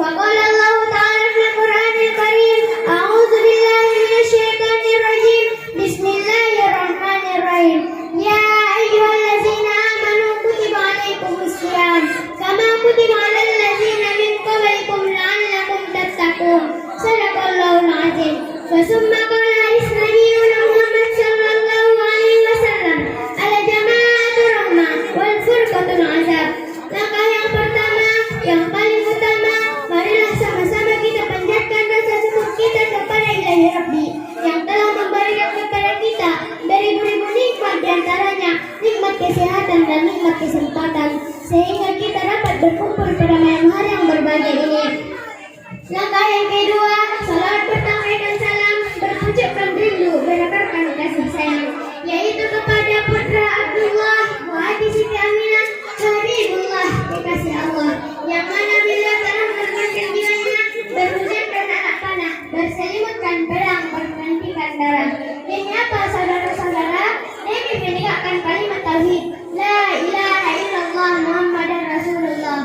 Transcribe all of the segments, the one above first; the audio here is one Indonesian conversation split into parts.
وقال الله تعالى في القرآن الكريم أعوذ بالله من الشيطان الرجيم بسم الله الرحمن الرحيم يا أيها الذين آمنوا كتب عليكم الصيام كما كتب على الذين من قبلكم لعلكم تتقون صدق الله العظيم. وثم قال إسرائيل محمد صلى الله عليه وسلم al-jama'atu rahmah wal furqatul azab. Langkah yang pertama, yang paling utama, marilah sama-sama kita panjatkan rasa syukur kita kepada Ilahi Rabbi yang telah memberikan kepada kita beribu-ribu nikmat, diantaranya nikmat kesehatan dan nikmat kesempatan, sehingga kita dapat berkumpul pada malam hari yang berbahagia ini. Langkah yang kedua, salawat pertama dan salam berucapkan rindu, berdasarkan kasih sayang, yaitu kepada putra Abdullah Wahdi Siti Aminah Habibullah kekasih Allah, yang mana bila telah menerbangkan jiwanya berhujankan anak panah, berselimutkan pedang, bergantikan darah. Demi apa saudara-saudara? Demi menegakkan kalimat tauhid La ilaha illallah Muhammadan Rasulullah.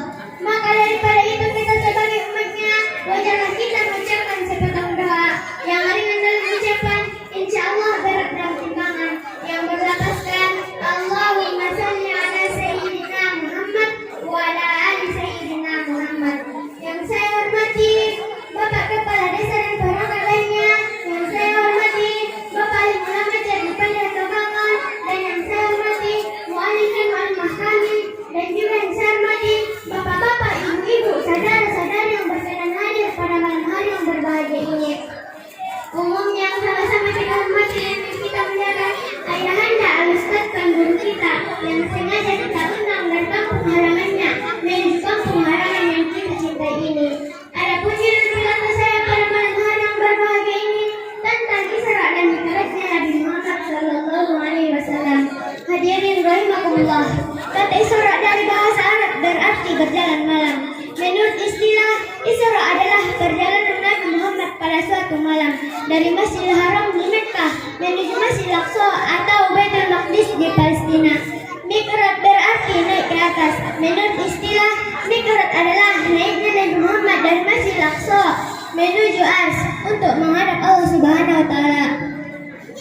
Maka daripada itu kita sebagai umatnya wajarlah kita mengucapkan sepotong doa yang ringan dalam ucapan, insya Allah berat dalam timbangan, yang berlapaskan Allahumma salli ala Sayyidina Muhammad wa ala ali Sayyidina Muhammad. Yang saya hormati Bapak Kepala Desa dan perangkat lainnya, yang saya hormati Bapak Alim Ulama Jadi Pandai Tobangan, dan yang saya hormati Mu'alim dan Mu'alimah kami, dan juga yang saya hormati Bapak-bapak, ibu-ibu, saudara-saudari yang berkenan hadir pada malam hari yang berbahagia ini. Umumnya sama-sama kita hormati dan kita menjaga ayahanda al-ustaz dan guru kita yang sengaja kita undang dari kampung halamannya menuju kampung halaman yang kita cintai ini. Adapun judul berkata saya pada malam hari yang berbahagia ini tentang Isra dan Mi'rajnya Nabi Muhammad Sallallahu Alaihi Wasallam. Hadirin rahimakumullah, kata Isra dari bahasa Arab berarti berjalan malam. Menurut istilah, Isra adalah perjalanan Nabi Muhammad pada suatu malam dari Masjidil Haram di Mekkah menuju Masjidil Aqsa atau Baitul Maqdis di Palestina. Mi'raj berarti naik ke atas. Menurut istilah, Mi'raj adalah naiknya Nabi Muhammad dari Masjidil Aqsa menuju Ars untuk menghadap Allah Subhanahu wa taala.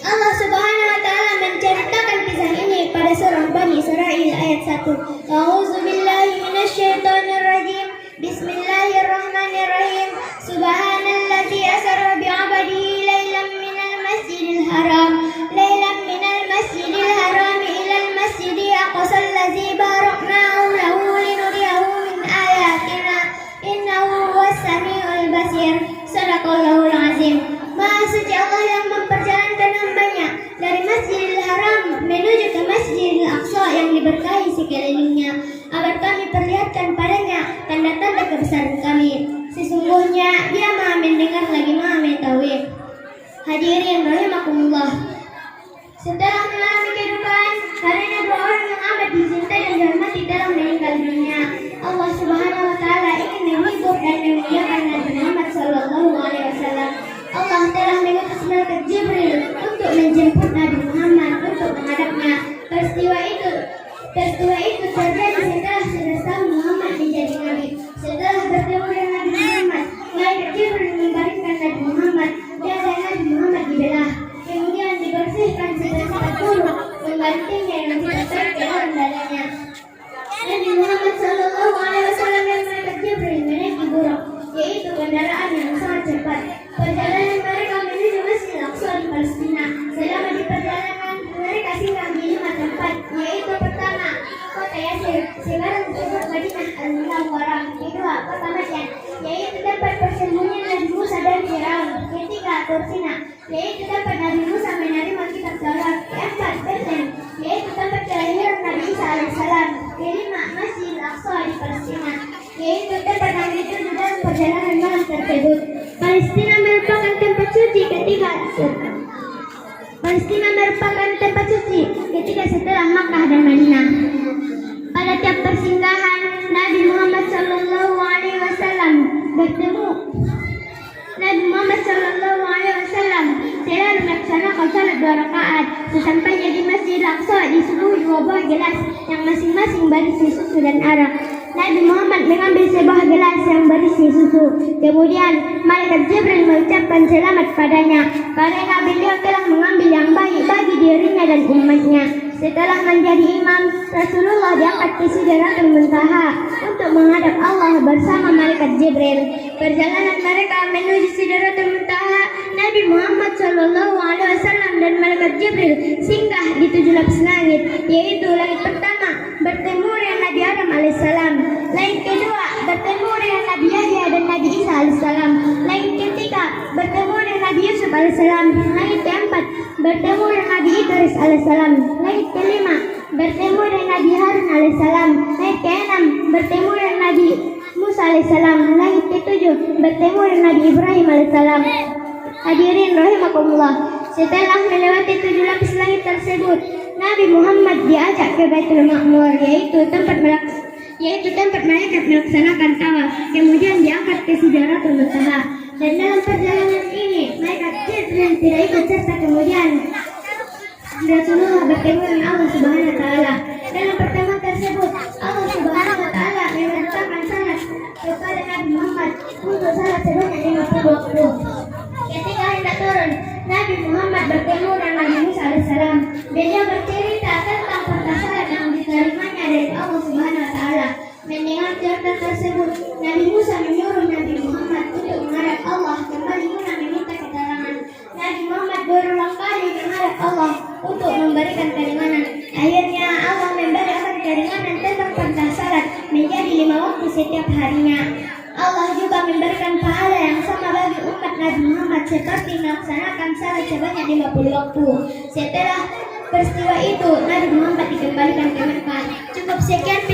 Allah Subhanahu wa taala menceritakan kisah ini pada surah Bani Israil ayat 1. A'udzu billahi minasyaitonir rajim. Bismillahirrahmanirrahim. Subhanallazi asra bi'abadihi lailan minal masjidil haram ilal masjidil aqsa allazi barakna lahu linuriyahu min ayatina innahu huwas samiul basir. Shadaqallahul azim. Maha suci Allah yang memperjalankan hambanya dari Masjidil Haram menuju ke Masjidil Aqsa yang diberkahi sekelilingnya, agar kami perlihatkan padanya tanda-tanda kebesaran kami. Sesungguhnya Dia Maha mendengar lagi Maha mengetahui. Hadirin rahimakumullah, setelah mengalami kehidupan, karena dua orang yang amat dicintai dan dihormati telah meninggal dunia, Allah Subhanahu wa taala ingin menghibur dan memuliakan Nabi Muhammad sallallahu alaihi wasallam. Allah telah mengutus malaikat Jibril untuk menjemput Nabi Muhammad untuk menghadapnya. Peristiwa itu terjadi setelah 11 tahun Muhammad menjadi nabi. Setelah bertemu dengan Nabi Muhammad, malaikat Jibril membaringkan Nabi Muhammad dan Nabi Muhammad dibelah, kemudian dibersihkan sebersihkan buruk, membantingnya dengan tidak ke dalam dadanya. Nabi Muhammad sallallahu alaihi wasallam dan malaikat Jibril menaiki buruk, yaitu kendaraan yang sangat cepat. Perjalanan mereka menuju Masjid Aqsa di Palestina. Selama di perjalanan mereka singgah di 5 tempat, yaitu pertama kota Yasir, sekarang disebut Madinah Al-Munawwarah. Kedua, kota Madyan, yaitu tempat persembunyian Nabi Musa dan Firaun. Ketiga, Tursina, yaitu tempat Nabi Musa menerima kitab Taurat. Keempat, Bethlehem, yaitu tempat kelahiran Nabi Isa alaihissalam. Kelima, Masjid Aqsa di Palestina, yaitu tempat Nabi itu dalam perjalanan malam tersebut. Palestina merupakan tempat suci ketika setelah Makkah dan Madinah. Pada tiap persinggahan Nabi Muhammad sallallahu alaihi wasallam bertemu. Nabi Muhammad sallallahu alaihi wasallam selalu melaksanakan salat 2 rakaat. Sesampainya di Masjid Al-Aqsa disuguhi 2 buah gelas yang masing-masing berisi susu dan arak. Nabi Muhammad mengambil sebuah gelas yang berisi susu. Kemudian malaikat Jibril mengucapkan selamat padanya karena beliau telah mengambil yang baik bagi dirinya dan umatnya. Setelah menjadi imam, Rasulullah diangkat ke Sidratul Muntaha untuk menghadap Allah bersama malaikat Jibril. Perjalanan mereka menuju Sidratul Muntaha, Nabi Muhammad SAW dan malaikat Jibril singgah di 7 lapis langit, yaitu langit pertama bertemu dengan Nabi Adam alaihissalam, langit kedua bertemu dengan Nabi Yahya dan Nabi Isa alaihissalam, langit ketiga bertemu dengan Nabi Yusuf alaihissalam, langit keempat bertemu dengan Nabi Idris alaihissalam, langit kelima bertemu dengan Nabi Harun alaihissalam, langit keenam bertemu dengan Nabi Musa alaihissalam, langit ketujuh bertemu dengan Nabi Ibrahim alaihissalam. Hadirin rahimakumullah, setelah melewati 7 lapis langit tersebut, Nabi Muhammad diajak ke Baitul Ma'mur, yaitu tempat malaikat melaksanakan tawaf. Kemudian diangkat ke Sidratul Muntaha. Dan dalam perjalanan ini, malaikat Jibril tidak ikut serta. Kemudian Rasulullah bertemu dengan Allah Subhanahu wa taala. Dalam pertemuan tersebut, Allah Subhanahu wa taala memerintahkan salat kepada Nabi Muhammad untuk salat sebanyak 50 waktu. Ketika hendak turun, Nabi Muhammad bertemu dengan Nabi Musa alaihissalam. Beliau bercerita tentang perintah salat yang diterimanya dari Allah Subhanahu wa taala. Mendengar cerita tersebut, Nabi Musa menyuruh Nabi Muhammad untuk menghadap Allah kembali guna meminta keterangan. Nabi Muhammad berulang kali menghadap Allah untuk memberikan keringanan. Akhirnya Allah memberikan keringanan tentang perintah salat menjadi 5 waktu setiap harinya. Allah juga memberikan pahala yang sama bagi umat Nabi Muhammad seperti melaksanakan salat sebanyak 50 waktu. Setelah peristiwa itu, Nabi Muhammad dikembalikan ke Mekah. Cukup sekian